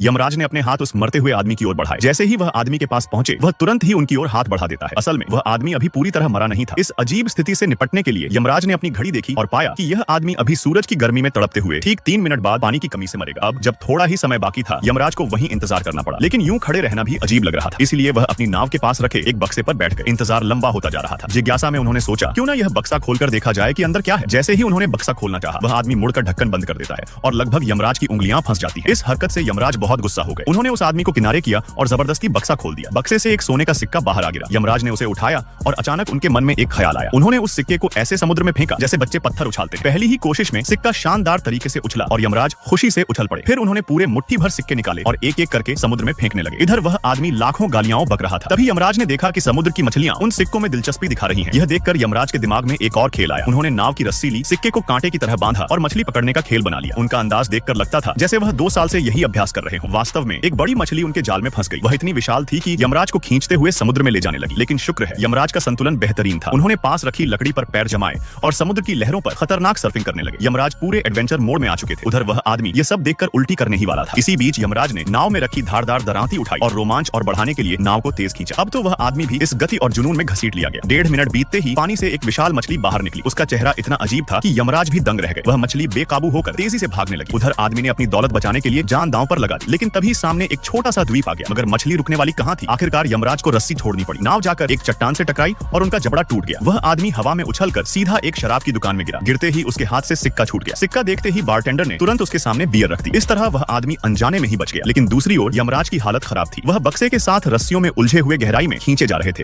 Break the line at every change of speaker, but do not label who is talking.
यमराज ने अपने हाथ उस मरते हुए आदमी की ओर बढ़ाए। जैसे ही वह आदमी के पास पहुंचे, वह तुरंत ही उनकी ओर हाथ बढ़ा देता है। असल में वह आदमी अभी पूरी तरह मरा नहीं था। इस अजीब स्थिति से निपटने के लिए यमराज ने अपनी घड़ी देखी और पाया कि यह आदमी अभी सूरज की गर्मी में तड़पते हुए ठीक 3 मिनट बाद पानी की कमी से मरेगा। अब जब थोड़ा ही समय बाकी था, यमराज को वहीं इंतजार करना पड़ा, लेकिन यूं खड़े रहना भी अजीब लग रहा था। इसलिए वह अपनी नाव के पास रखे एक बक्से पर बैठ गए। इंतजार लंबा होता जा रहा था। जिज्ञासा में उन्होंने सोचा, क्यों ना यह बक्सा खोलकर देखा जाए कि अंदर क्या है। जैसे ही उन्होंने बक्सा खोलना चाहा, वह आदमी मुड़कर ढक्कन बंद कर देता है और लगभग यमराज की उंगलियां फंस जाती हैं। इस हरकत से यमराज बहुत गुस्सा हो गए। उन्होंने उस आदमी को किनारे किया और जबरदस्ती बक्सा खोल दिया। बक्से से एक सोने का सिक्का बाहर आ गिरा। यमराज ने उसे उठाया और अचानक उनके मन में एक ख्याल आया। उन्होंने उस सिक्के को ऐसे समुद्र में फेंका जैसे बच्चे पत्थर उछालते। पहली ही कोशिश में सिक्का शानदार तरीके से उछला और यमराज खुशी से उछल पड़े। फिर उन्होंने पूरे मुट्ठी भर सिक्के निकाले और एक एक करके समुद्र में फेंकने लगे। इधर वह आदमी लाखों गालियां बक रहा था। तभी यमराज ने देखा कि समुद्र की मछलियां उन सिक्कों में दिलचस्पी दिखा रही हैं। यह देखकर यमराज के दिमाग में एक और खेल आया। उन्होंने नाव की रस्सी ली, सिक्के को कांटे की तरह बांधा और मछली पकड़ने का खेल बना लिया। उनका अंदाज देखकर लगता था जैसे वह 2 साल से यही अभ्यास कर रहे हो। वास्तव में एक बड़ी मछली उनके जाल में फंस गई। वह इतनी विशाल थी कि यमराज को खींचते हुए समुद्र में ले जाने लगी। लेकिन शुक्र है, यमराज का संतुलन बेहतरीन था। उन्होंने पास रखी लकड़ी पर पैर जमाए और समुद्र की लहरों पर खतरनाक सर्फिंग करने लगे। यमराज पूरे एडवेंचर मोड में आ चुके थे। उधर वह आदमी ये सब देखकर उल्टी करने ही वाला था। इसी बीच यमराज ने नाव में रखी धारदार दरांती उठाई और रोमांच और बढ़ाने के लिए नाव को तेज खींचा। अब तो वह आदमी भी इस गति और जुनून में घसीट लिया गया। 1.5 मिनट बीतते ही पानी से एक विशाल मछली बाहर निकली। उसका चेहरा इतना अजीब था कि यमराज भी दंग रह गए। वह मछली बेकाबू होकर तेजी से भागने लगी। उधर आदमी ने अपनी दौलत बचाने के लिए जान दांव पर लगा दी। लेकिन तभी सामने एक छोटा सा द्वीप आ गया। मगर मछली रुकने वाली कहां थी। आखिरकार यमराज को रस्सी छोड़नी पड़ी। नाव जाकर एक चट्टान से टकराई और उनका जबड़ा टूट गया। वह आदमी हवा में उछलकर सीधा एक शराब की दुकान में गिरा। गिरते ही उसके हाथ से सिक्का छूट गया। सिक्का देखते ही बारटेंडर ने तुरंत उसके सामने बियर रख दी। इस तरह वह आदमी अनजाने में ही बच गया। लेकिन दूसरी ओर यमराज की हालत खराब थी। वह बक्से के साथ रस्सियों में उलझे हुए गहराई में खींचे जा रहे थे।